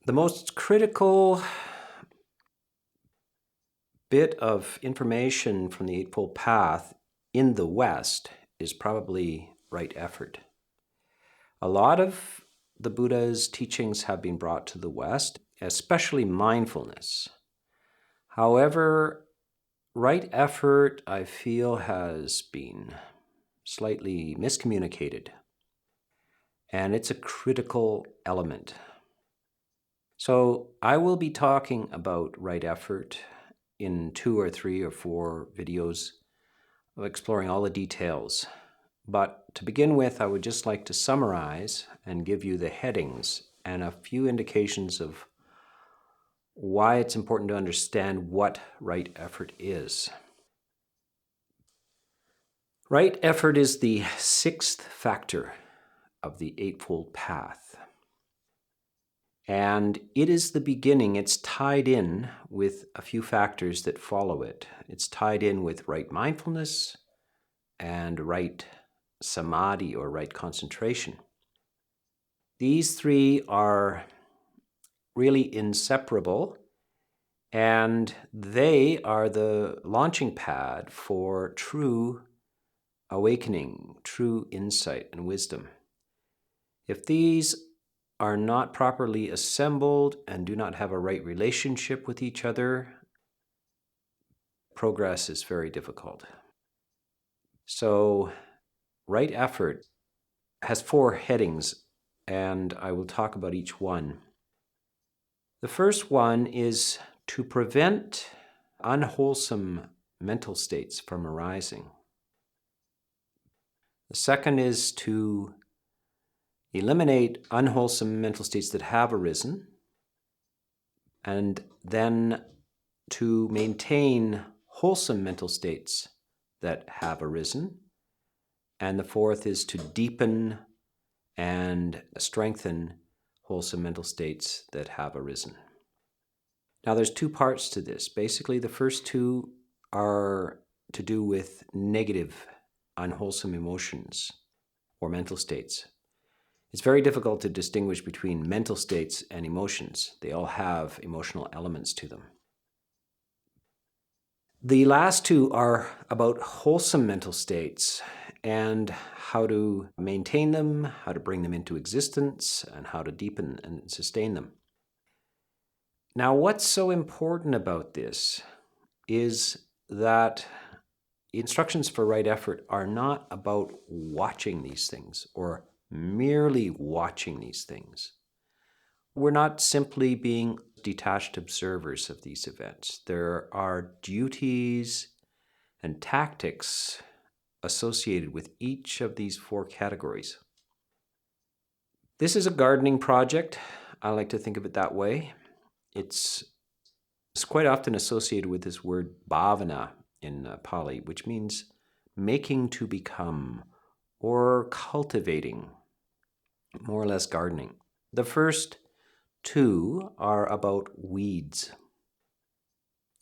The most critical bit of information from the Eightfold Path in the West is probably right effort. A lot of the Buddha's teachings have been brought to the West, especially mindfulness. However, right effort, I feel, has been slightly miscommunicated, and it's a critical element. So I will be talking about right effort in 2 or 3 or 4 videos of exploring all the details. But to begin with, I would just like to summarize and give you the headings and a few indications of why it's important to understand what right effort is. Right effort is the 6th factor of the Eightfold Path. And it is the beginning. It's tied in with a few factors that follow it. It's tied in with right mindfulness and right samadhi, or right concentration. These 3 are really inseparable, and they are the launching pad for true awakening, true insight and wisdom. If these are not properly assembled and do not have a right relationship with each other, progress is very difficult. So, right effort has 4 headings, and I will talk about each one. The first one is to prevent unwholesome mental states from arising. The second is to eliminate unwholesome mental states that have arisen, and then to maintain wholesome mental states that have arisen. And the fourth is to deepen and strengthen wholesome mental states that have arisen. Now, there's 2 parts to this. Basically, the first 2 are to do with negative, unwholesome emotions or mental states. It's very difficult to distinguish between mental states and emotions. They all have emotional elements to them. The last 2 are about wholesome mental states and how to maintain them, how to bring them into existence, and how to deepen and sustain them. Now, what's so important about this is that instructions for right effort are not about watching these things or merely watching these things. We're not simply being detached observers of these events. There are duties and tactics associated with each of these 4 categories. This is a gardening project. I like to think of it that way. It's quite often associated with this word bhavana in Pali, which means making to become or cultivating, more or less gardening. The first 2 are about weeds,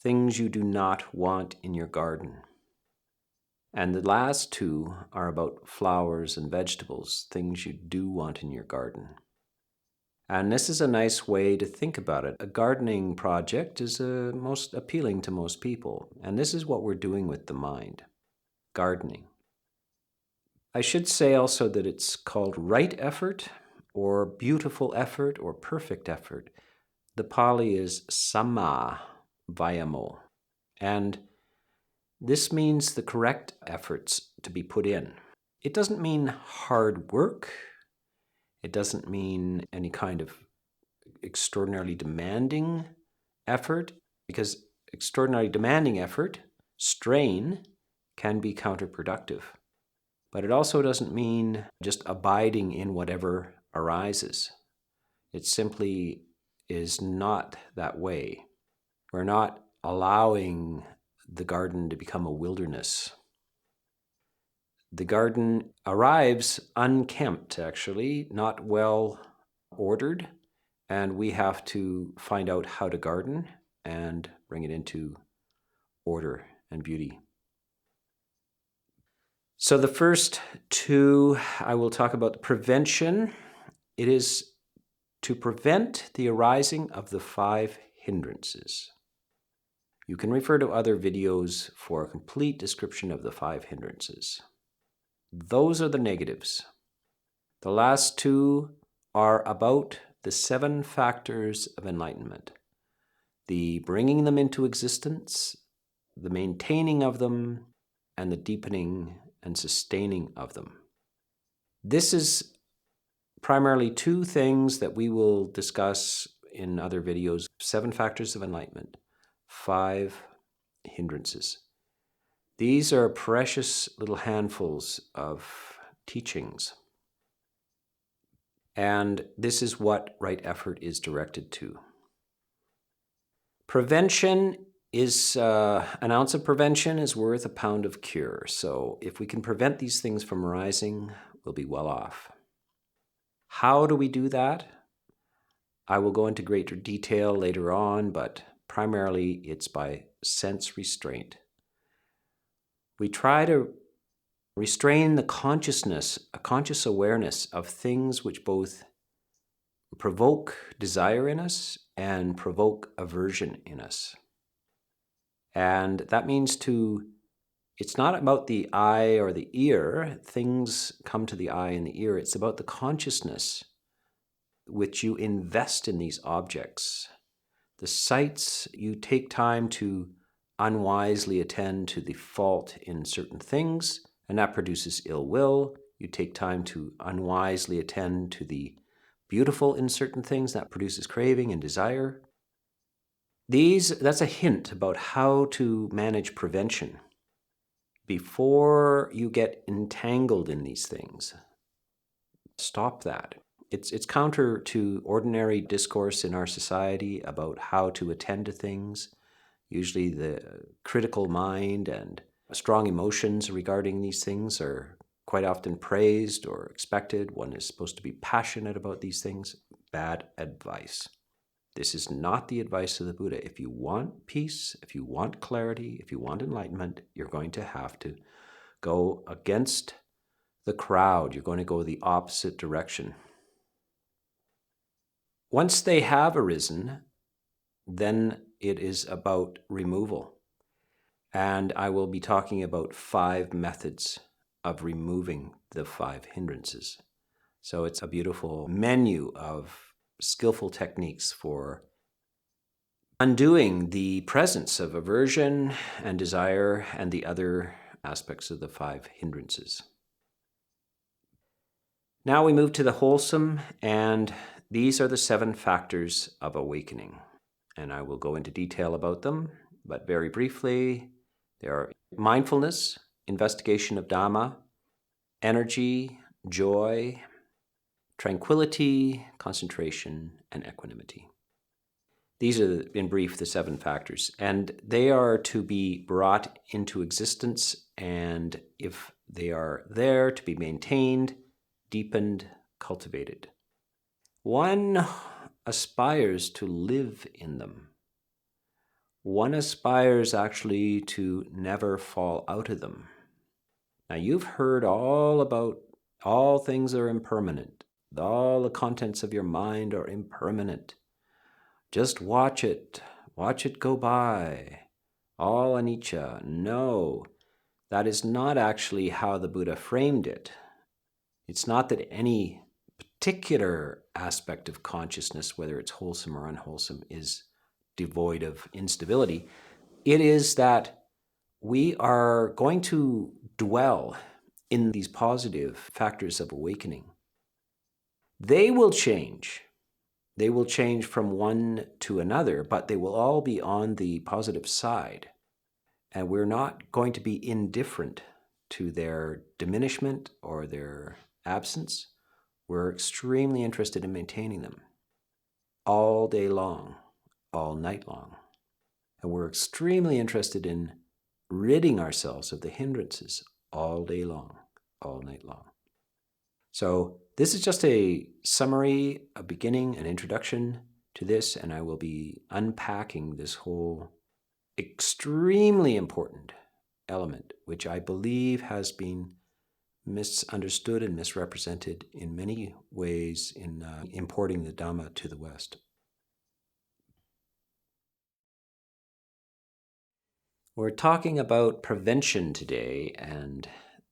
things you do not want in your garden. And the last 2 are about flowers and vegetables, things you do want in your garden. And this is a nice way to think about it. A gardening project is most appealing to most people. And this is what we're doing with the mind, gardening. I should say also that it's called right effort or beautiful effort or perfect effort. The Pali is samma vayamo. And this means the correct efforts to be put in. It doesn't mean hard work. It doesn't mean any kind of extraordinarily demanding effort, because extraordinarily demanding effort, strain, can be counterproductive. But it also doesn't mean just abiding in whatever arises. It simply is not that way. We're not allowing the garden to become a wilderness. The garden arrives unkempt, actually, not well ordered, and we have to find out how to garden and bring it into order and beauty. So the first 2, I will talk about prevention. It is to prevent the arising of the 5 hindrances. You can refer to other videos for a complete description of the 5 hindrances. Those are the negatives. The last 2 are about the 7 factors of enlightenment. The bringing them into existence, the maintaining of them, and the deepening and sustaining of them. This is primarily 2 things that we will discuss in other videos: 7 factors of enlightenment, 5 hindrances. These are precious little handfuls of teachings. And this is what right effort is directed to. Prevention is, an ounce of prevention is worth a pound of cure. So if we can prevent these things from arising, we'll be well off. How do we do that? I will go into greater detail later on, but primarily it's by sense restraint. We try to restrain the consciousness, a conscious awareness of things which both provoke desire in us and provoke aversion in us. And that means it's not about the eye or the ear. Things come to the eye and the ear. It's about the consciousness which you invest in these objects. The sights, you take time to unwisely attend to the fault in certain things, and that produces ill will. You take time to unwisely attend to the beautiful in certain things, that produces craving and desire. That's a hint about how to manage prevention before you get entangled in these things. Stop that. It's counter to ordinary discourse in our society about how to attend to things. Usually the critical mind and strong emotions regarding these things are quite often praised or expected. One is supposed to be passionate about these things. Bad advice. This is not the advice of the Buddha. If you want peace, if you want clarity, if you want enlightenment, you're going to have to go against the crowd. You're going to go the opposite direction. Once they have arisen, then it is about removal. And I will be talking about 5 methods of removing the 5 hindrances. So it's a beautiful menu of skillful techniques for undoing the presence of aversion and desire and the other aspects of the 5 hindrances. Now we move to the wholesome, and these are the 7 factors of awakening. And I will go into detail about them, but very briefly, they are mindfulness, investigation of Dhamma, energy, joy, tranquility, concentration, and equanimity. These are, in brief, the 7 factors, and they are to be brought into existence, and if they are there, to be maintained, deepened, cultivated. One aspires to live in them. One aspires actually to never fall out of them. Now, you've heard all about all things are impermanent. All the contents of your mind are impermanent. Just watch it go by. All anicca. No, that is not actually how the Buddha framed it. It's not that any particular aspect of consciousness, whether it's wholesome or unwholesome, is devoid of instability. It is that we are going to dwell in these positive factors of awakening. They will change. They will change from one to another, but they will all be on the positive side. And we're not going to be indifferent to their diminishment or their absence. We're extremely interested in maintaining them all day long, all night long. And we're extremely interested in ridding ourselves of the hindrances all day long, all night long. So this is just a summary, a beginning, an introduction to this, and I will be unpacking this whole extremely important element, which I believe has been misunderstood and misrepresented in many ways in importing the Dhamma to the West. We're talking about prevention today, and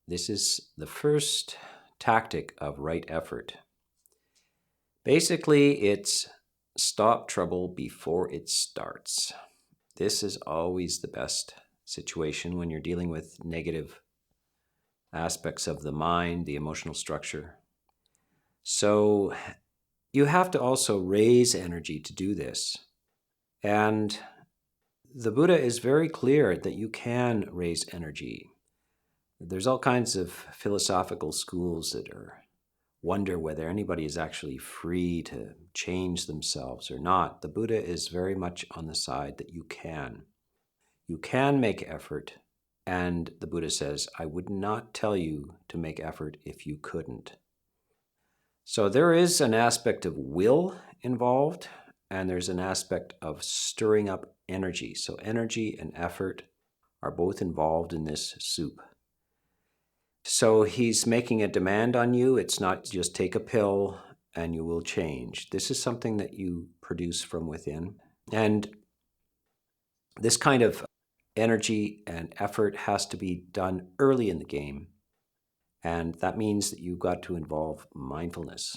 this is the first tactic of right effort. Basically, it's stop trouble before it starts. This is always the best situation when you're dealing with negative aspects of the mind, the emotional structure. So you have to also raise energy to do this. And the Buddha is very clear that you can raise energy. There's all kinds of philosophical schools that wonder whether anybody is actually free to change themselves or not. The Buddha is very much on the side that you can. You can make effort. And the Buddha says, I would not tell you to make effort if you couldn't. So there is an aspect of will involved, and there's an aspect of stirring up energy. So energy and effort are both involved in this soup. So he's making a demand on you. It's not just take a pill and you will change. This is something that you produce from within. And this kind of energy and effort has to be done early in the game. And that means that you've got to involve mindfulness.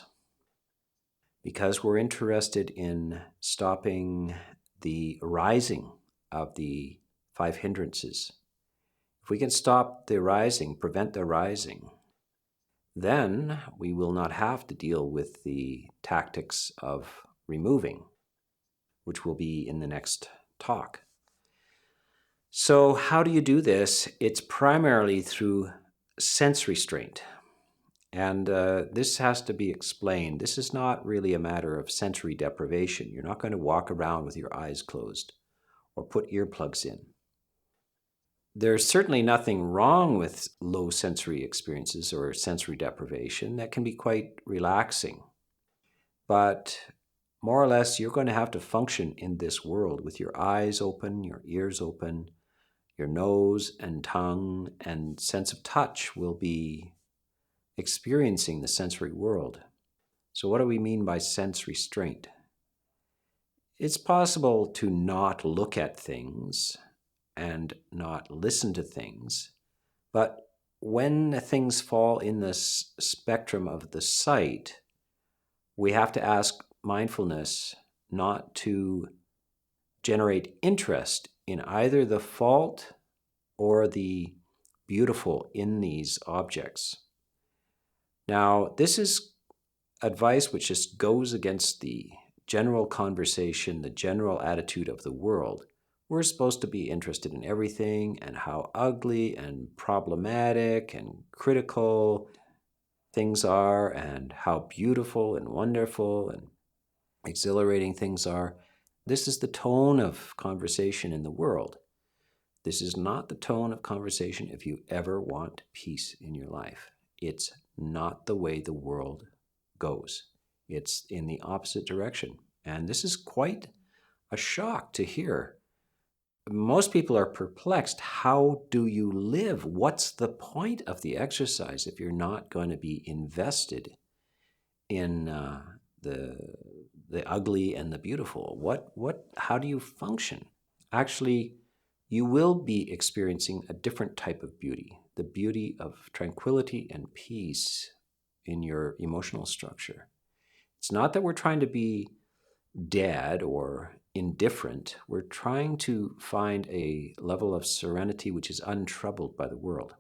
Because we're interested in stopping the rising of the 5 hindrances. If we can stop the rising, prevent the rising, then we will not have to deal with the tactics of removing, which will be in the next talk. So how do you do this? It's primarily through sense restraint. And this has to be explained. This is not really a matter of sensory deprivation. You're not going to walk around with your eyes closed or put earplugs in. There's certainly nothing wrong with low sensory experiences or sensory deprivation. That can be quite relaxing. But more or less, you're going to have to function in this world with your eyes open, your ears open, your nose and tongue and sense of touch will be experiencing the sensory world. So what do we mean by sense restraint? It's possible to not look at things and not listen to things, but when things fall in the spectrum of the sight, we have to ask mindfulness not to generate interest in either the fault or the beautiful in these objects. Now, this is advice which just goes against the general conversation, the general attitude of the world. We're supposed to be interested in everything and how ugly and problematic and critical things are and how beautiful and wonderful and exhilarating things are. This is the tone of conversation in the world. This is not the tone of conversation if you ever want peace in your life. It's not the way the world goes. It's in the opposite direction. And this is quite a shock to hear. Most people are perplexed. How do you live? What's the point of the exercise if you're not going to be invested in the ugly and the beautiful? How do you function? Actually, you will be experiencing a different type of beauty, the beauty of tranquility and peace in your emotional structure. It's not that we're trying to be dead or indifferent. We're trying to find a level of serenity which is untroubled by the world.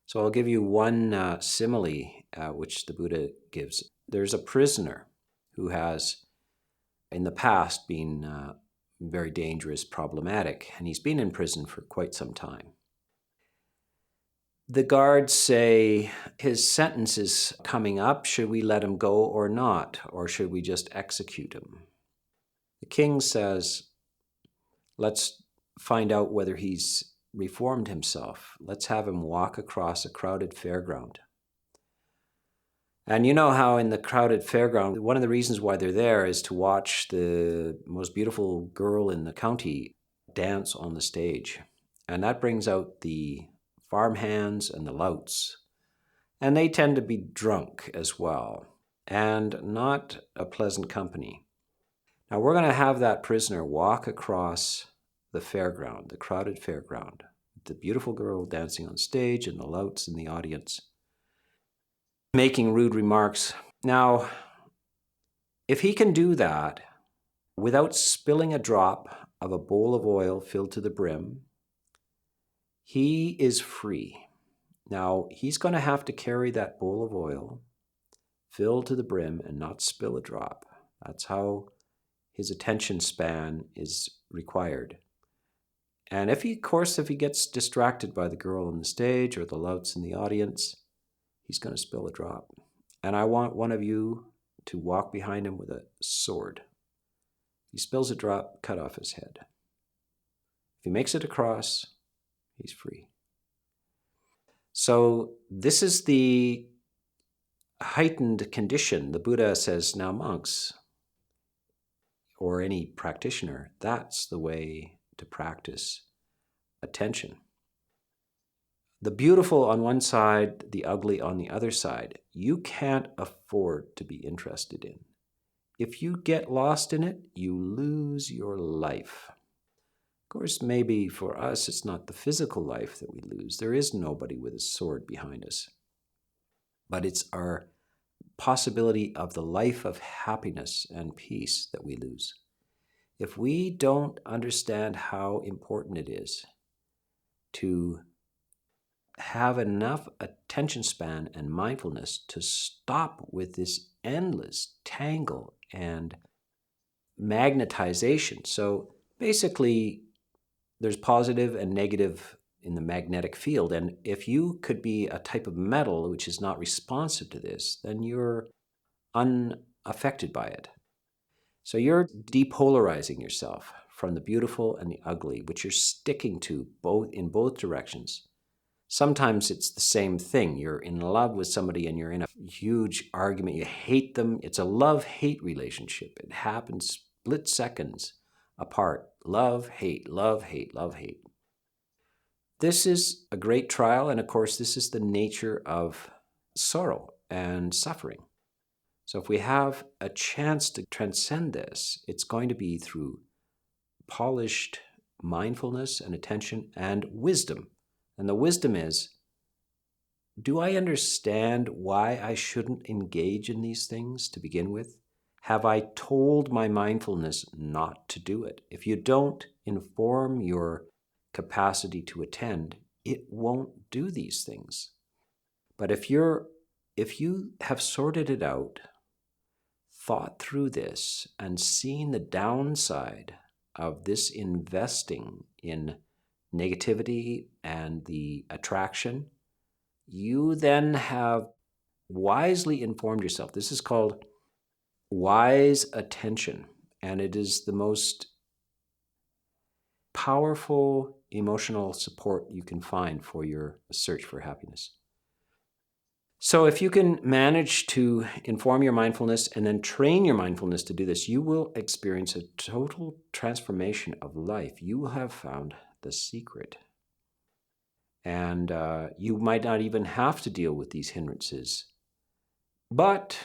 So I'll give you one simile which the Buddha gives. There's a prisoner who has in the past been very dangerous, problematic, and he's been in prison for quite some time. The guards say, his sentence is coming up. Should we let him go or not? Or should we just execute him? The king says, let's find out whether he's reformed himself. Let's have him walk across a crowded fairground. And you know how in the crowded fairground, one of the reasons why they're there is to watch the most beautiful girl in the county dance on the stage. And that brings out the farmhands and the louts. And they tend to be drunk as well, and not a pleasant company. Now we're going to have that prisoner walk across the fairground, the crowded fairground, the beautiful girl dancing on stage and the louts in the audience, making rude remarks. Now, if he can do that without spilling a drop of a bowl of oil filled to the brim, he is free. Now, he's going to have to carry that bowl of oil filled to the brim and not spill a drop. That's how his attention span is required. And if he gets distracted by the girl on the stage or the louts in the audience, he's going to spill a drop. And I want one of you to walk behind him with a sword. He spills a drop, cut off his head. If he makes it across, he's free. So this is the heightened condition. The Buddha says, now monks, or any practitioner, that's the way to practice attention. The beautiful on one side, the ugly on the other side, you can't afford to be interested in. If you get lost in it, you lose your life. Of course, maybe for us, it's not the physical life that we lose. There is nobody with a sword behind us. But it's our possibility of the life of happiness and peace that we lose. If we don't understand how important it is to have enough attention span and mindfulness to stop with this endless tangle and magnetization. So basically, there's positive and negative in the magnetic field. And if you could be a type of metal which is not responsive to this, then you're unaffected by it. So you're depolarizing yourself from the beautiful and the ugly, which you're sticking to in both directions. Sometimes it's the same thing. You're in love with somebody and you're in a huge argument. You hate them. It's a love-hate relationship. It happens split seconds apart. Love, hate, love, hate, love, hate. This is a great trial. And of course, this is the nature of sorrow and suffering. So if we have a chance to transcend this, it's going to be through polished mindfulness and attention and wisdom. And the wisdom is, do I understand why I shouldn't engage in these things to begin with? Have I told my mindfulness not to do it? If you don't inform your capacity to attend, it won't do these things. But if you have sorted it out, thought through this, and seen the downside of this investing in negativity and the attraction, you then have wisely informed yourself. This is called wise attention, and it is the most powerful emotional support you can find for your search for happiness. So if you can manage to inform your mindfulness and then train your mindfulness to do this, you will experience a total transformation of life. You will have found the secret. And you might not even have to deal with these hindrances. But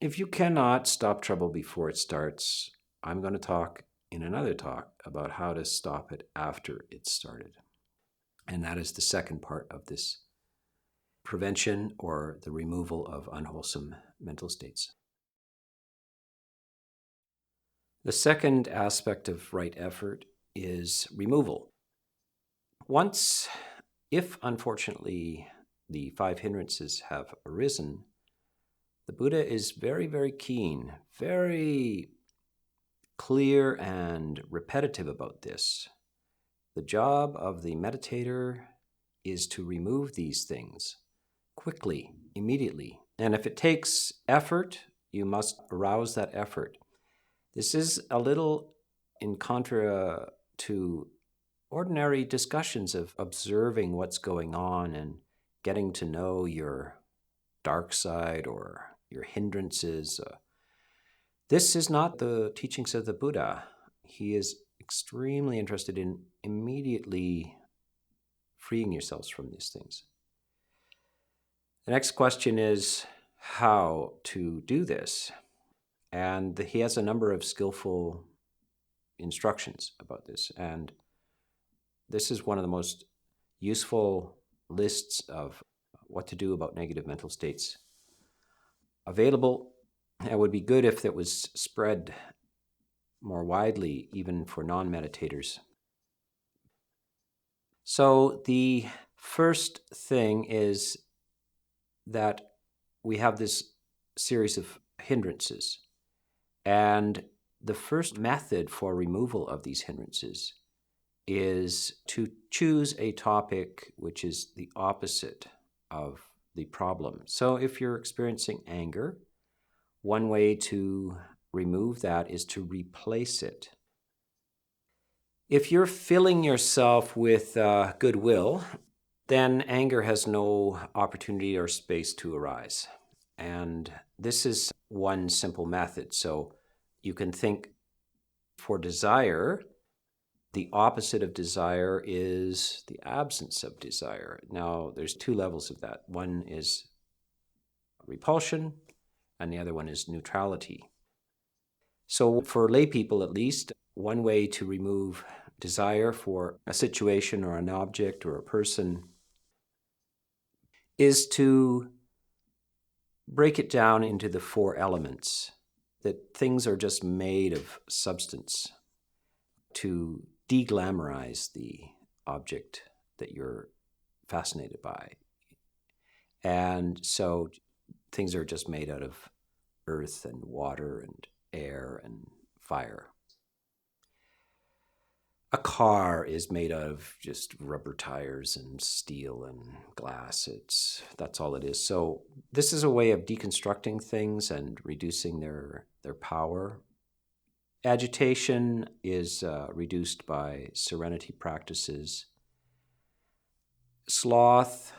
if you cannot stop trouble before it starts, I'm going to talk in another talk about how to stop it after it started. And that is the second part of this prevention or the removal of unwholesome mental states. The second aspect of right effort is removal. Once, if unfortunately the 5 hindrances have arisen, the Buddha is very, very keen, very clear and repetitive about this. The job of the meditator is to remove these things quickly, immediately. And if it takes effort, you must arouse that effort. This is a little in contra to ordinary discussions of observing what's going on and getting to know your dark side or your hindrances. This is not the teachings of the Buddha. He is extremely interested in immediately freeing yourselves from these things. The next question is how to do this. And he has a number of skillful instructions about this. And this is one of the most useful lists of what to do about negative mental states available. It would be good if it was spread more widely, even for non-meditators. So the first thing is that we have this series of hindrances. And the first method for removal of these hindrances is to choose a topic which is the opposite of the problem. So if you're experiencing anger, one way to remove that is to replace it. If you're filling yourself with goodwill, then anger has no opportunity or space to arise. And this is one simple method. So you can think for desire, the opposite of desire is the absence of desire. Now, there's two levels of that. One is repulsion, and the other one is neutrality. So for lay people, at least, one way to remove desire for a situation or an object or a person is to break it down into the four elements, that things are just made of substance, to de-glamorize the object that you're fascinated by. And so things are just made out of earth and water and air and fire. A car is made out of just rubber tires and steel and glass. That's all it is. So this is a way of deconstructing things and reducing their power. Agitation is reduced by serenity practices. Sloth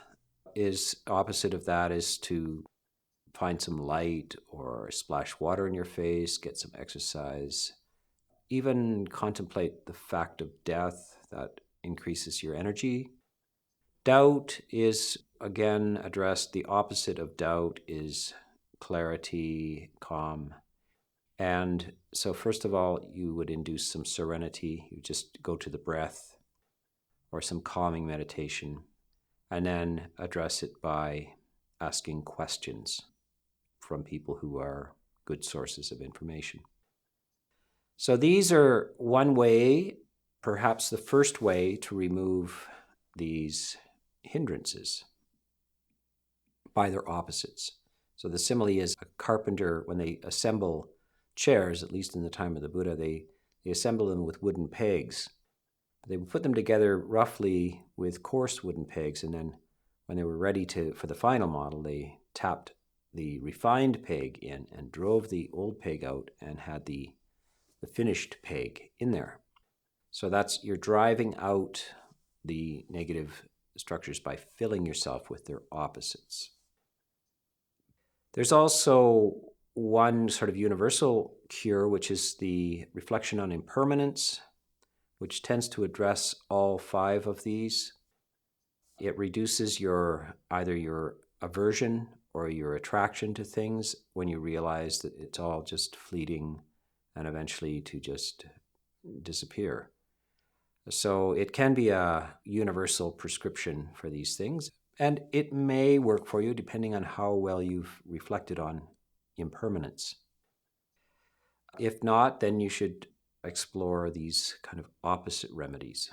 is opposite of that, is to find some light or splash water in your face, get some exercise. Even contemplate the fact of death. That increases your energy. Doubt is, again, addressed. The opposite of doubt is clarity, calm. And so first of all, you would induce some serenity. You just go to the breath or some calming meditation, and then address it by asking questions from people who are good sources of information. So these are one way, perhaps the first way, to remove these hindrances by their opposites. So the simile is a carpenter, when they assemble chairs, at least in the time of the Buddha, they assemble them with wooden pegs. They would put them together roughly with coarse wooden pegs, and then when they were ready for the final model, they tapped the refined peg in and drove the old peg out and had the finished peg in there. So you're driving out the negative structures by filling yourself with their opposites. There's also one sort of universal cure, which is the reflection on impermanence, which tends to address all five of these. It reduces either your aversion or your attraction to things when you realize that it's all just fleeting and eventually to just disappear. So it can be a universal prescription for these things, and it may work for you depending on how well you've reflected on impermanence. If not, then you should explore these kind of opposite remedies.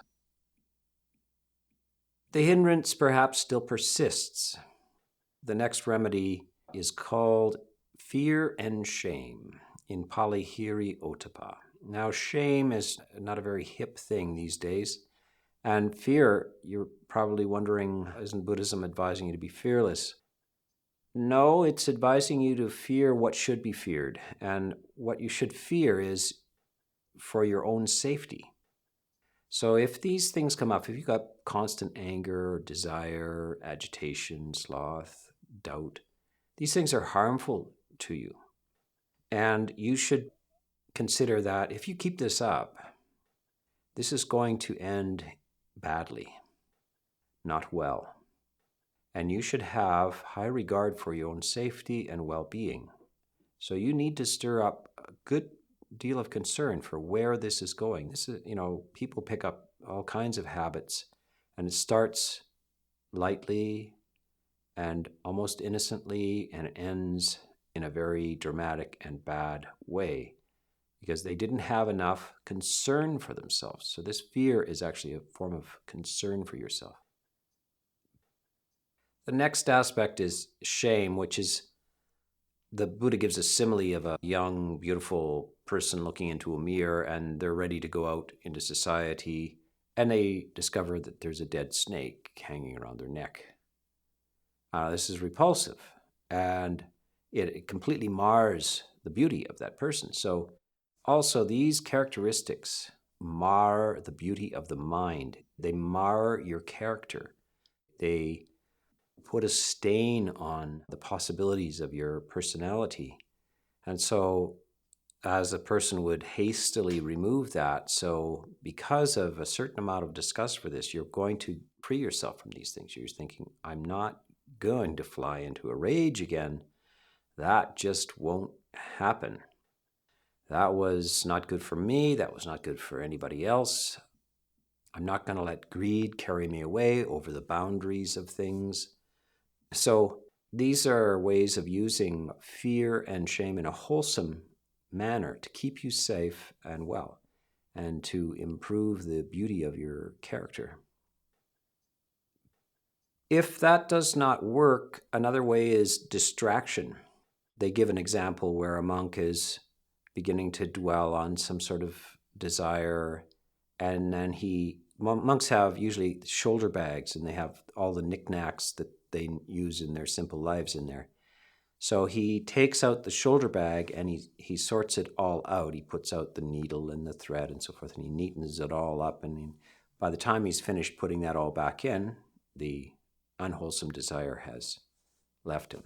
The hindrance perhaps still persists. The next remedy is called fear and shame. In Pali, hiri otapa. Now, shame is not a very hip thing these days. And fear, you're probably wondering, isn't Buddhism advising you to be fearless? No, it's advising you to fear what should be feared. And what you should fear is for your own safety. So if these things come up, if you've got constant anger, desire, agitation, sloth, doubt, these things are harmful to you. And you should consider that if you keep this up, this is going to end badly. not well. And you should have high regard for your own safety and well-being. So you need to stir up a good deal of concern for where this is going. This is, people pick up all kinds of habits, and it starts lightly and almost innocently, and it ends in a very dramatic and bad way because they didn't have enough concern for themselves. So this fear is actually a form of concern for yourself. The next aspect is shame, which is the Buddha gives a simile of a young, beautiful person looking into a mirror, and they're ready to go out into society, and they discover that there's a dead snake hanging around their neck. This is repulsive, and it completely mars the beauty of that person. So also these characteristics mar the beauty of the mind. They mar your character. They put a stain on the possibilities of your personality. And so as a person would hastily remove that, so because of a certain amount of disgust for this, you're going to free yourself from these things. You're thinking, I'm not going to fly into a rage again. That just won't happen. That was not good for me. That was not good for anybody else. I'm not going to let greed carry me away over the boundaries of things. So these are ways of using fear and shame in a wholesome manner to keep you safe and well and to improve the beauty of your character. If that does not work, another way is distraction. They give an example where a monk is beginning to dwell on some sort of desire, and then monks have usually shoulder bags, and they have all the knickknacks that they use in their simple lives in there. So he takes out the shoulder bag and he sorts it all out. He puts out the needle and the thread and so forth, and he neatens it all up. And by the time he's finished putting that all back in, the unwholesome desire has left him.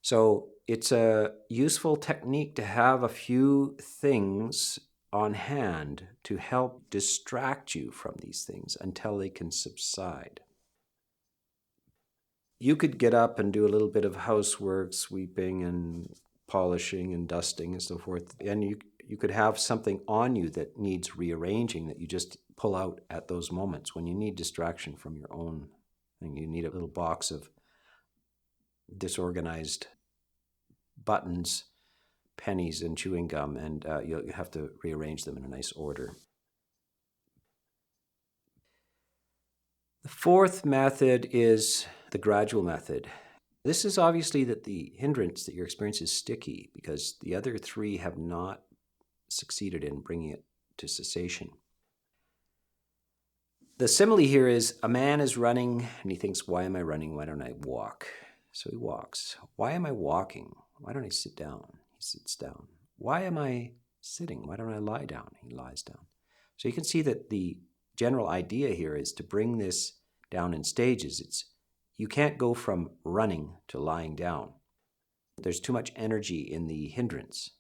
So it's a useful technique to have a few things on hand to help distract you from these things until they can subside. You could get up and do a little bit of housework, sweeping and polishing and dusting and so forth, and you could have something on you that needs rearranging that you just pull out at those moments when you need distraction from your own thing. You need a little box of disorganized buttons, pennies, and chewing gum, and you'll have to rearrange them in a nice order. The fourth method is the gradual method. This is obviously that the hindrance that your experience is sticky because the other three have not succeeded in bringing it to cessation. The simile here is a man is running and he thinks, why am I running? Why don't I walk? So he walks. Why am I walking? Why don't I sit down? He sits down. Why am I sitting? Why don't I lie down? He lies down. So you can see that the general idea here is to bring this down in stages. You can't go from running to lying down. There's too much energy in the hindrance.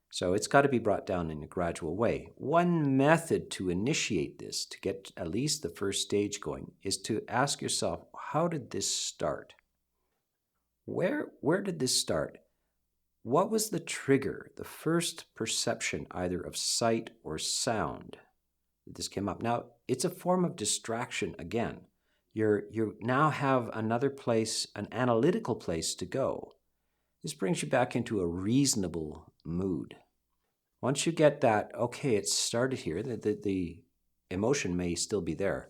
So it's got to be brought down in a gradual way. One method to initiate this, to get at least the first stage going, is to ask yourself, how did this start? Where did this start? What was the trigger, the first perception either of sight or sound that this came up? Now, it's a form of distraction again. You now have another place, an analytical place to go. This brings you back into a reasonable mood. Once you get that, okay, it started here, the emotion may still be there,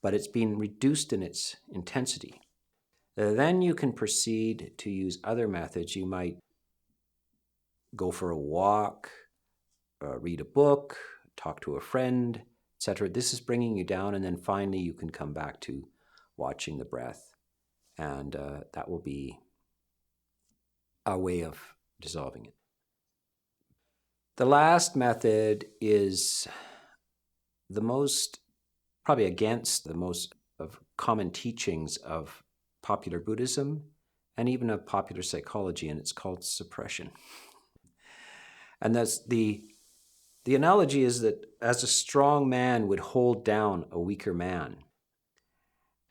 but it's been reduced in its intensity. Then you can proceed to use other methods. You might go for a walk, read a book, talk to a friend, etc. This is bringing you down, and then finally you can come back to watching the breath, and that will be a way of dissolving it. The last method is the most, probably against the most of common teachings of popular Buddhism and even of popular psychology, and it's called suppression. And that's the analogy is that as a strong man would hold down a weaker man.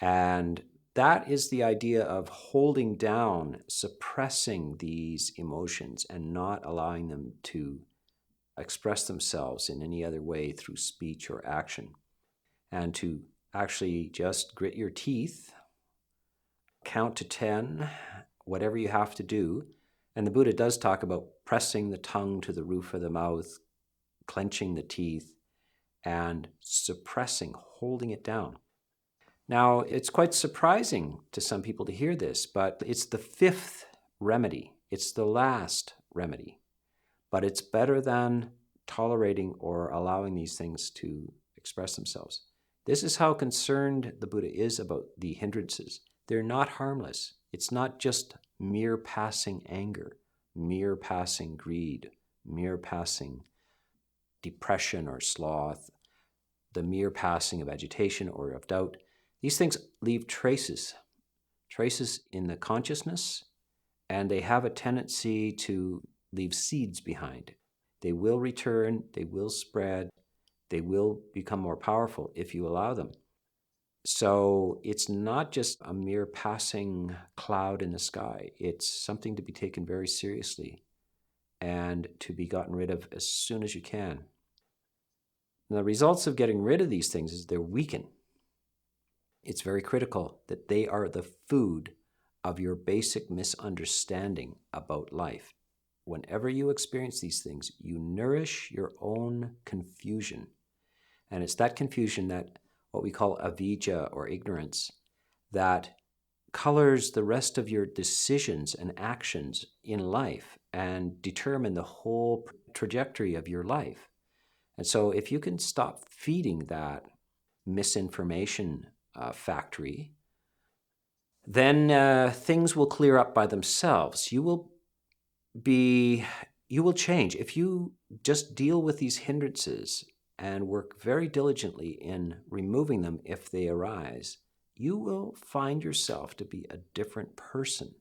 And that is the idea of holding down, suppressing these emotions and not allowing them to express themselves in any other way through speech or action. And to actually just grit your teeth, count to 10, whatever you have to do. And the Buddha does talk about pressing the tongue to the roof of the mouth, clenching the teeth, and suppressing, holding it down. Now, it's quite surprising to some people to hear this, but it's the fifth remedy. It's the last remedy. But it's better than tolerating or allowing these things to express themselves. This is how concerned the Buddha is about the hindrances. They're not harmless. It's not just mere passing anger, mere passing greed, mere passing depression or sloth, the mere passing of agitation or of doubt. These things leave traces in the consciousness, and they have a tendency to leave seeds behind. They will return, they will spread, they will become more powerful if you allow them. So it's not just a mere passing cloud in the sky. It's something to be taken very seriously and to be gotten rid of as soon as you can. And the results of getting rid of these things is they're weakened. It's very critical that they are the food of your basic misunderstanding about life. Whenever you experience these things, you nourish your own confusion. And it's that confusion, that what we call avijja or ignorance, that colors the rest of your decisions and actions in life and determine the whole trajectory of your life. And so if you can stop feeding that misinformation factory, then things will clear up by themselves. You will change. If you just deal with these hindrances and work very diligently in removing them if they arise, you will find yourself to be a different person.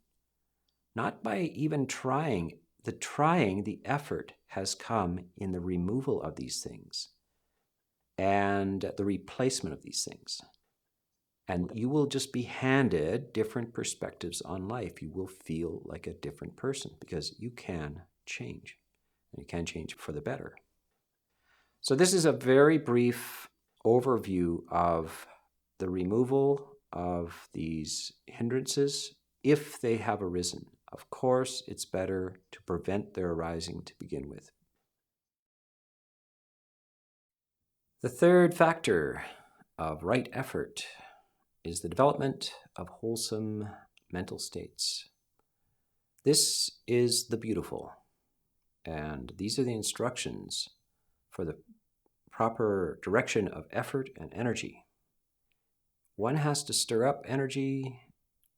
Not by even trying. The effort has come in the removal of these things and the replacement of these things. And you will just be handed different perspectives on life. You will feel like a different person because you can change. And you can change for the better. So this is a very brief overview of the removal of these hindrances if they have arisen. Of course, it's better to prevent their arising to begin with. The third factor of right effort is the development of wholesome mental states. This is the beautiful, and these are the instructions for the proper direction of effort and energy. One has to stir up energy,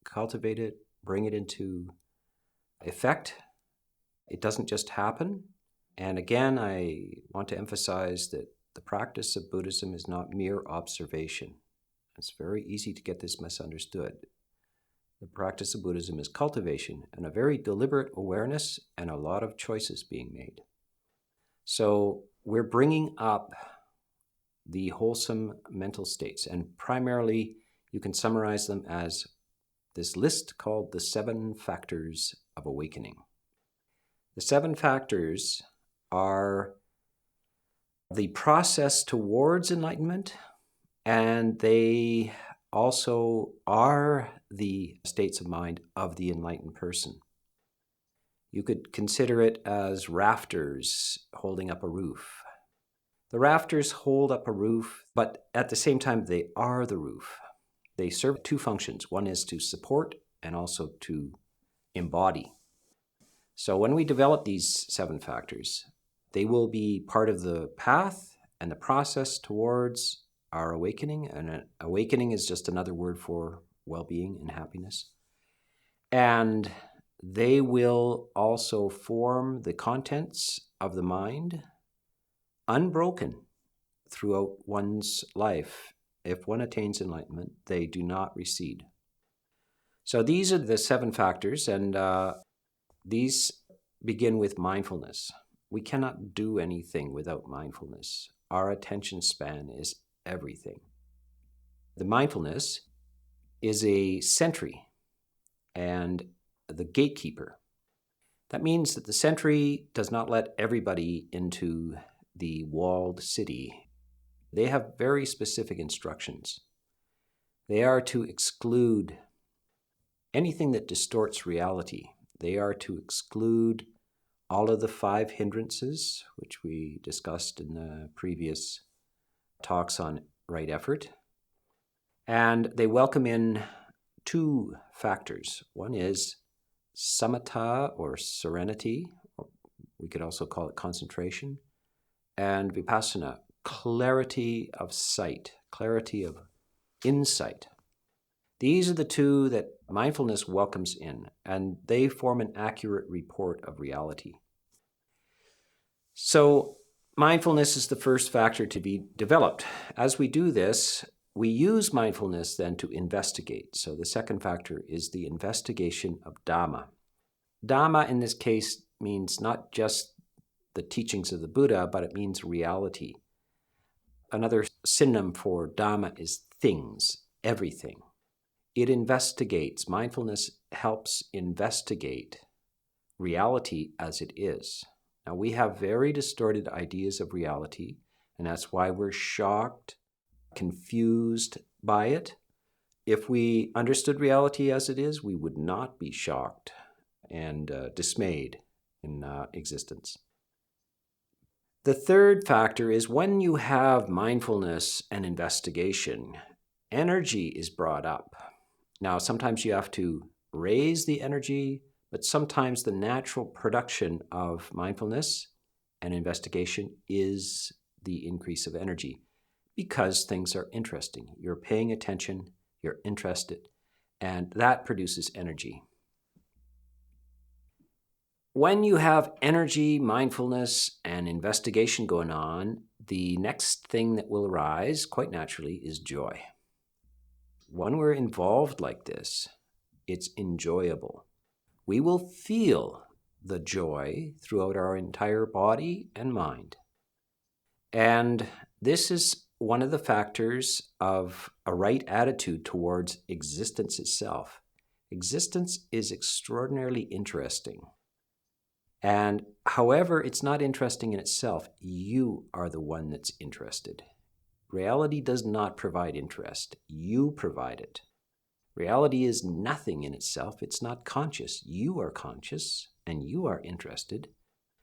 cultivate it, bring it into effect. It doesn't just happen. And again, I want to emphasize that the practice of Buddhism is not mere observation. It's very easy to get this misunderstood. The practice of Buddhism is cultivation and a very deliberate awareness and a lot of choices being made. So we're bringing up the wholesome mental states, and primarily you can summarize them as this list called the 7 factors of awakening. The 7 factors are the process towards enlightenment, and they also are the states of mind of the enlightened person. You could consider it as rafters holding up a roof. The rafters hold up a roof, but at the same time, they are the roof. They serve 2 functions. One is to support and also to embody. So when we develop these 7 factors, they will be part of the path and the process towards our awakening. And awakening is just another word for well-being and happiness. And they will also form the contents of the mind, unbroken throughout one's life. If one attains enlightenment, they do not recede. So these are the 7 factors, and these begin with mindfulness. We cannot do anything without mindfulness. Our attention span is everything. The mindfulness is a sentry and the gatekeeper. That means that the sentry does not let everybody into the walled city. They have very specific instructions. They are to exclude anything that distorts reality. They are to exclude all of the 5 hindrances, which we discussed in the previous talks on right effort. And they welcome in 2 factors. One is samatha, or serenity, or we could also call it concentration, and vipassana, clarity of sight, clarity of insight. These are the 2 that mindfulness welcomes in, and they form an accurate report of reality. So mindfulness is the first factor to be developed. As we do this, we use mindfulness then to investigate. So the second factor is the investigation of Dhamma. Dhamma in this case means not just the teachings of the Buddha, but it means reality. Another synonym for Dhamma is things, everything. It investigates. Mindfulness helps investigate reality as it is. Now, we have very distorted ideas of reality, and that's why we're shocked, confused by it. If we understood reality as it is, we would not be shocked and dismayed in existence. The third factor is when you have mindfulness and investigation, energy is brought up. Now, sometimes you have to raise the energy, but sometimes the natural production of mindfulness and investigation is the increase of energy because things are interesting. You're paying attention, you're interested, and that produces energy. When you have energy, mindfulness, and investigation going on, the next thing that will arise, quite naturally, is joy. When we're involved like this, it's enjoyable. We will feel the joy throughout our entire body and mind. And this is one of the factors of a right attitude towards existence itself. Existence is extraordinarily interesting. And however, it's not interesting in itself. You are the one that's interested. Reality does not provide interest. You provide it. Reality is nothing in itself. It's not conscious. You are conscious and you are interested.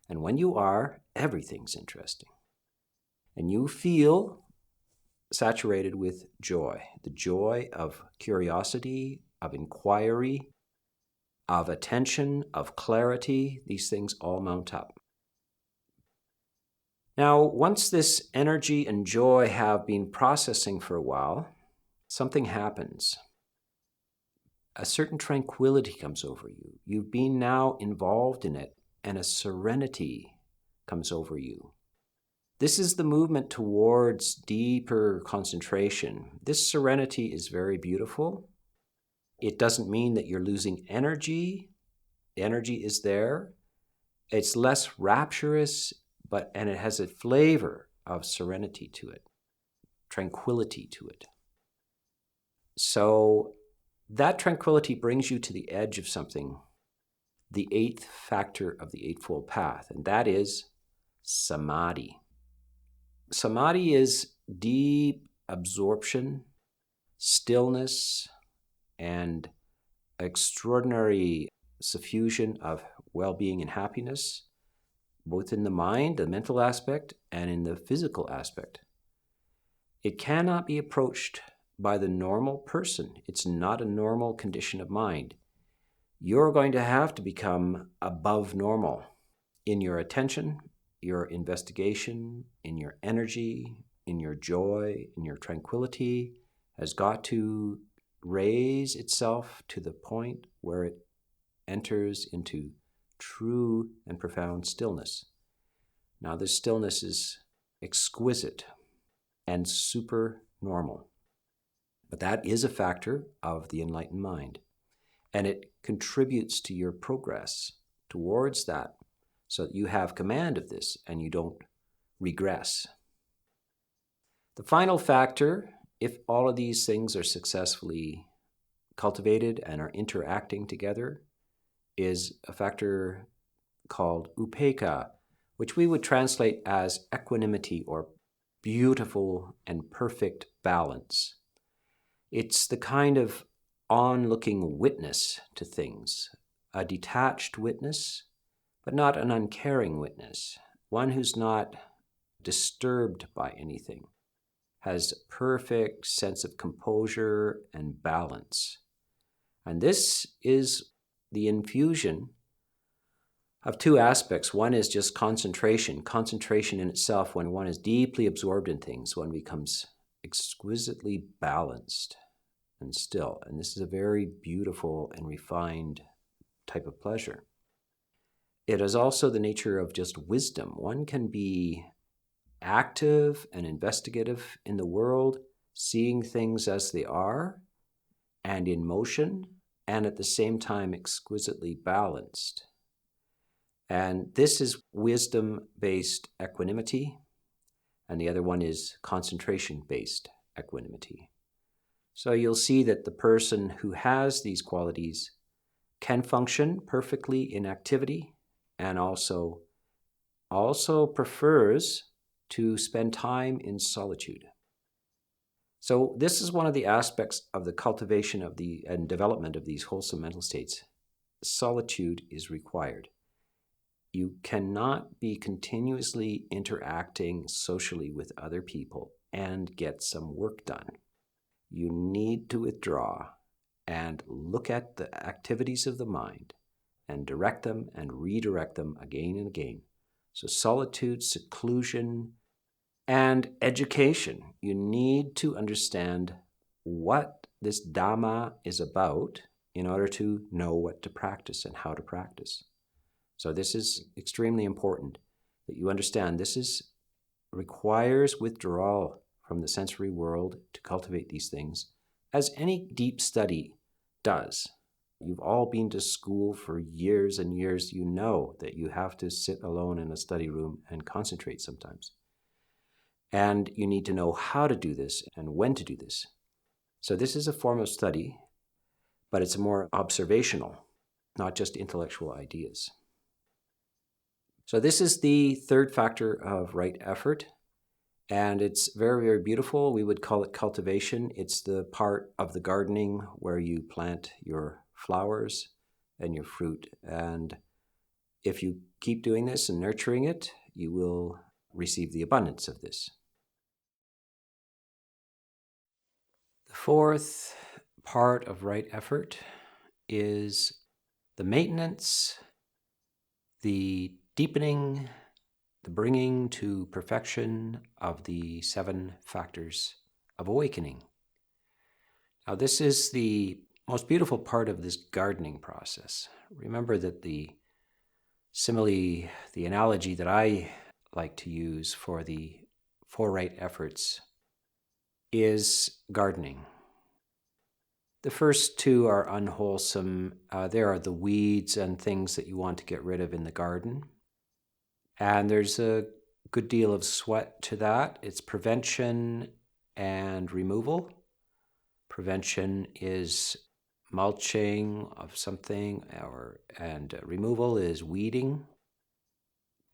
And when you are, everything's interesting. And you feel saturated with joy, the joy of curiosity, of inquiry, of attention, of clarity. These things all mount up. Now, once this energy and joy have been processing for a while, something happens. A certain tranquility comes over you. You've been now involved in it, and a serenity comes over you. This is the movement towards deeper concentration. This serenity is very beautiful. It doesn't mean that you're losing energy. The energy is there. It's less rapturous, and it has a flavor of serenity to it, tranquility to it. So that tranquility brings you to the edge of something, the 8th factor of the Eightfold Path, and that is samadhi. Samadhi is deep absorption, stillness, and extraordinary suffusion of well-being and happiness, both in the mind, the mental aspect, and in the physical aspect. It cannot be approached by the normal person. It's not a normal condition of mind. You're going to have to become above normal in your attention, your investigation, in your energy, in your joy, in your tranquility, has got to raise itself to the point where it enters into true and profound stillness. Now, this stillness is exquisite and super normal, but that is a factor of the enlightened mind, and it contributes to your progress towards that so that you have command of this and you don't regress. The final factor, if all of these things are successfully cultivated and are interacting together is a factor called upekkha, which we would translate as equanimity or beautiful and perfect balance. It's the kind of onlooking witness to things, a detached witness, but not an uncaring witness, one who's not disturbed by anything, has perfect sense of composure and balance. And this is the infusion of two aspects. One is just concentration. Concentration in itself, when one is deeply absorbed in things, one becomes exquisitely balanced and still. And this is a very beautiful and refined type of pleasure. It is also the nature of just wisdom. One can be active and investigative in the world, seeing things as they are and in motion, and at the same time exquisitely balanced. And this is wisdom-based equanimity, and the other one is concentration-based equanimity. So you'll see that the person who has these qualities can function perfectly in activity and also prefers to spend time in solitude. So this is one of the aspects of the cultivation of and development of these wholesome mental states. Solitude is required. You cannot be continuously interacting socially with other people and get some work done. You need to withdraw and look at the activities of the mind and direct them and redirect them again and again. So solitude, seclusion, and education. You need to understand what this Dhamma is about in order to know what to practice and how to practice. So this is extremely important that you understand. This requires withdrawal from the sensory world to cultivate these things, as any deep study does. You've all been to school for years and years. You know that you have to sit alone in a study room and concentrate sometimes. And you need to know how to do this and when to do this. So this is a form of study, but it's more observational, not just intellectual ideas. So this is the third factor of right effort, and it's very, very beautiful. We would call it cultivation. It's the part of the gardening where you plant your flowers and your fruit. And if you keep doing this and nurturing it, you will receive the abundance of this. The fourth part of right effort is the maintenance, the deepening, the bringing to perfection of the 7 factors of awakening. Now, this is the most beautiful part of this gardening process. Remember that the simile, the analogy that I like to use for the 4 right efforts is gardening. The first 2 are unwholesome. There are the weeds and things that you want to get rid of in the garden. And there's a good deal of sweat to that. It's prevention and removal. Prevention is mulching of something, and removal is weeding.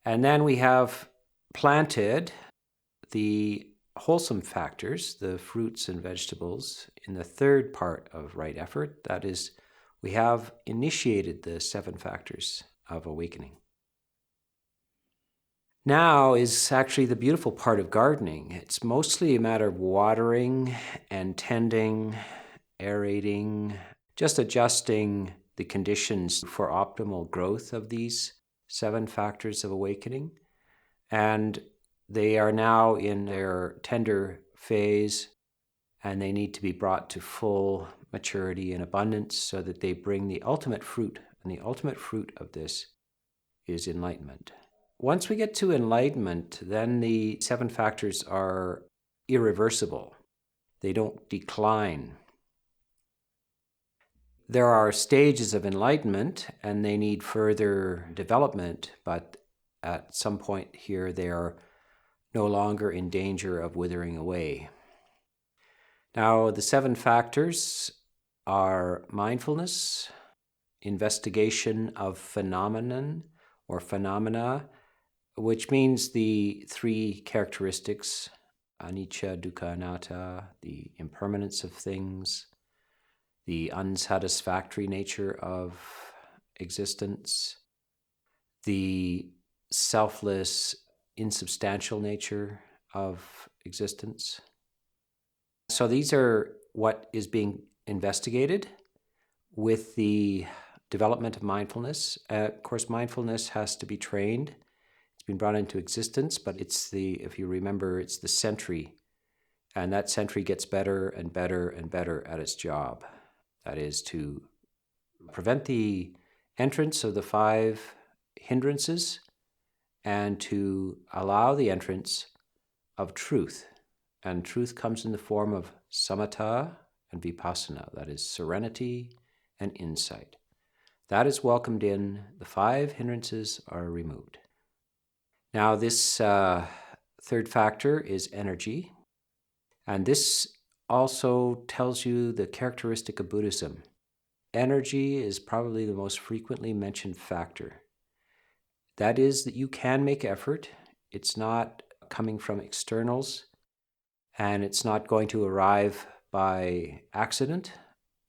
And then we have planted the wholesome factors, the fruits and vegetables, in the third part of right effort. That is, we have initiated the 7 factors of awakening. Now is actually the beautiful part of gardening. It's mostly a matter of watering and tending, aerating, just adjusting the conditions for optimal growth of these 7 factors of awakening. And they are now in their tender phase, and they need to be brought to full maturity and abundance so that they bring the ultimate fruit. And the ultimate fruit of this is enlightenment. Once we get to enlightenment, then the 7 factors are irreversible. They don't decline. There are stages of enlightenment, and they need further development, but at some point here, they are no longer in danger of withering away. Now, the 7 factors are mindfulness, investigation of phenomenon or phenomena, which means the three characteristics, anicca, dukkha, anatta, the impermanence of things, the unsatisfactory nature of existence, the selfless, insubstantial nature of existence. So these are what is being investigated with the development of mindfulness. Of course, mindfulness has to be trained. It's been brought into existence, but if you remember, it's the sentry. And that sentry gets better and better and better at its job. That is to prevent the entrance of the five hindrances and to allow the entrance of truth. And truth comes in the form of samatha and vipassana, that is serenity and insight. That is welcomed in, the five hindrances are removed. Now, this third factor is energy, and this also tells you the characteristic of Buddhism. Energy is probably the most frequently mentioned factor. That is that you can make effort. It's not coming from externals, and it's not going to arrive by accident.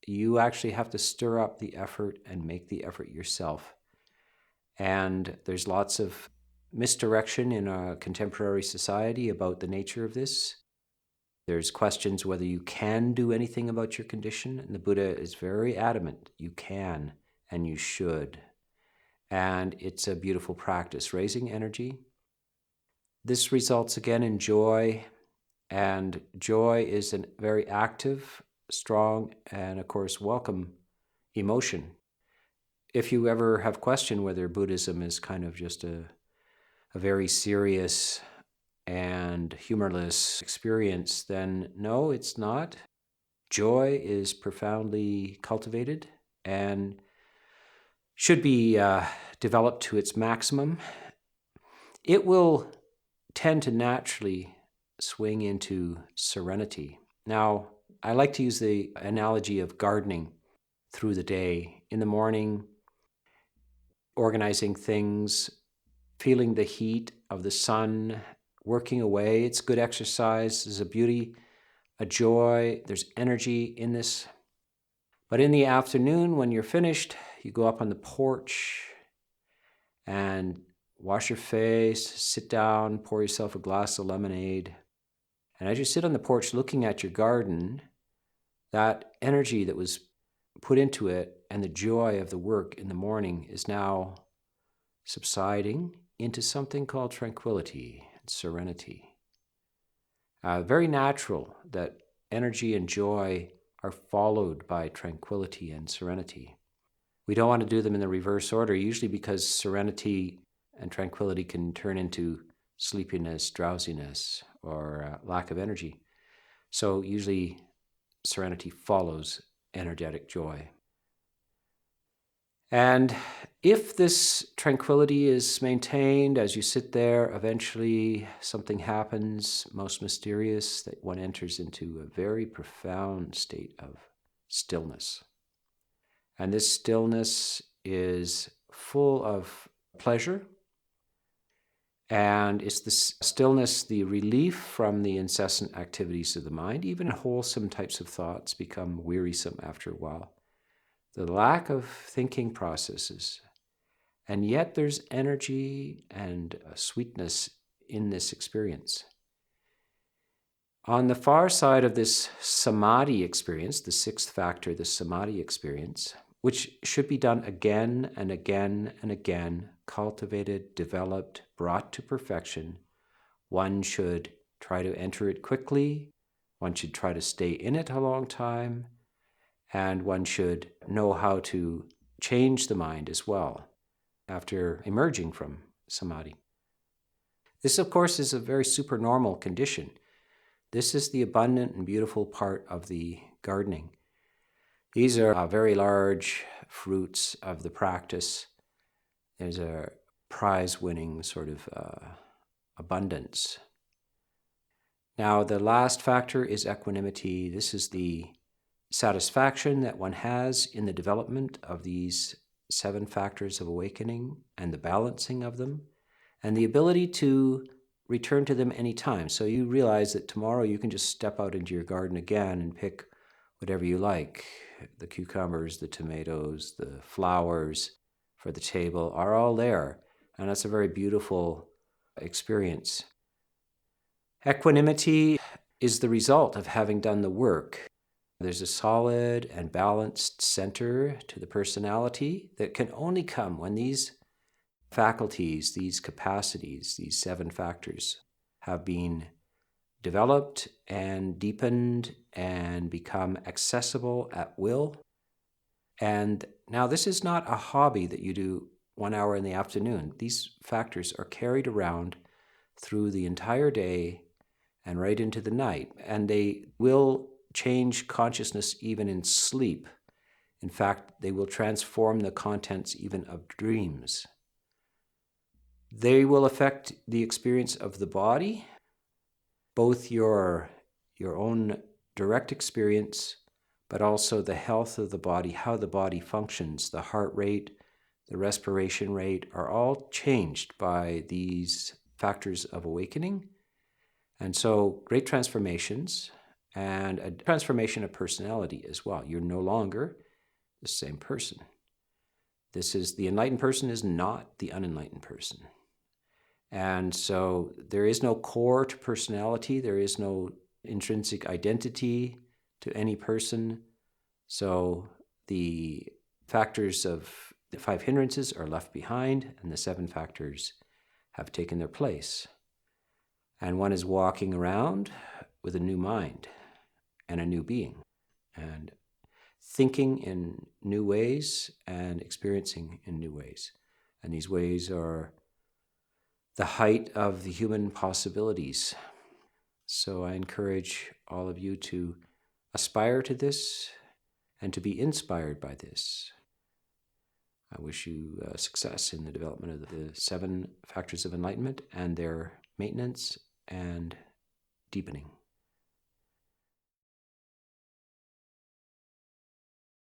You actually have to stir up the effort and make the effort yourself. And there's lots of misdirection in a contemporary society about the nature of this. There's questions whether you can do anything about your condition, and the Buddha is very adamant. You can, and you should. And it's a beautiful practice, raising energy. This results again in joy, and joy is a very active, strong, and of course welcome emotion. If you ever have questioned whether Buddhism is kind of just a very serious and humorless experience, then no, it's not. Joy is profoundly cultivated and should be developed to its maximum. It will tend to naturally swing into serenity. Now, I like to use the analogy of gardening through the day. In the morning, organizing things, feeling the heat of the sun, working away. It's good exercise. There's a beauty, a joy. There's energy in this. But in the afternoon, when you're finished, you go up on the porch and wash your face, sit down, pour yourself a glass of lemonade. And as you sit on the porch looking at your garden, that energy that was put into it and the joy of the work in the morning is now subsiding into something called tranquility and serenity. Very natural that energy and joy are followed by tranquility and serenity. We don't want to do them in the reverse order, usually because serenity and tranquility can turn into sleepiness, drowsiness, or lack of energy. So usually serenity follows energetic joy. And if this tranquility is maintained as you sit there, eventually something happens, most mysterious, that one enters into a very profound state of stillness. And this stillness is full of pleasure. And it's this stillness, the relief from the incessant activities of the mind. Even wholesome types of thoughts become wearisome after a while. The lack of thinking processes. And yet there's energy and sweetness in this experience. On the far side of this samadhi experience, the sixth factor, the samadhi experience, which should be done again and again and again, cultivated, developed, brought to perfection, one should try to enter it quickly, one should try to stay in it a long time, and one should know how to change the mind as well after emerging from samadhi. This, of course, is a very supernormal condition. This is the abundant and beautiful part of the gardening. These are very large fruits of the practice. There's a prize-winning sort of abundance. Now, the last factor is equanimity. This is the satisfaction that one has in the development of these 7 factors of awakening and the balancing of them, and the ability to return to them anytime. So you realize that tomorrow you can just step out into your garden again and pick whatever you like. The cucumbers, the tomatoes, the flowers for the table are all there. And that's a very beautiful experience. Equanimity is the result of having done the work. There's a solid and balanced center to the personality that can only come when these faculties, these capacities, these 7 factors have been developed and deepened and become accessible at will. And now this is not a hobby that you do 1 hour in the afternoon. These factors are carried around through the entire day and right into the night, and they will change consciousness even in sleep. In fact, they will transform the contents even of dreams. They will affect the experience of the body, both your own direct experience, but also the health of the body, how the body functions, the heart rate, the respiration rate are all changed by these factors of awakening. And so great transformations and a transformation of personality as well. You're no longer the same person. The enlightened person is not the unenlightened person. And so there is no core to personality. There is no intrinsic identity to any person. So the factors of the 5 hindrances are left behind, and the 7 factors have taken their place. And one is walking around with a new mind and a new being, and thinking in new ways and experiencing in new ways. And these ways are the height of the human possibilities. So I encourage all of you to aspire to this and to be inspired by this. I wish you success in the development of the 7 factors of enlightenment and their maintenance and deepening.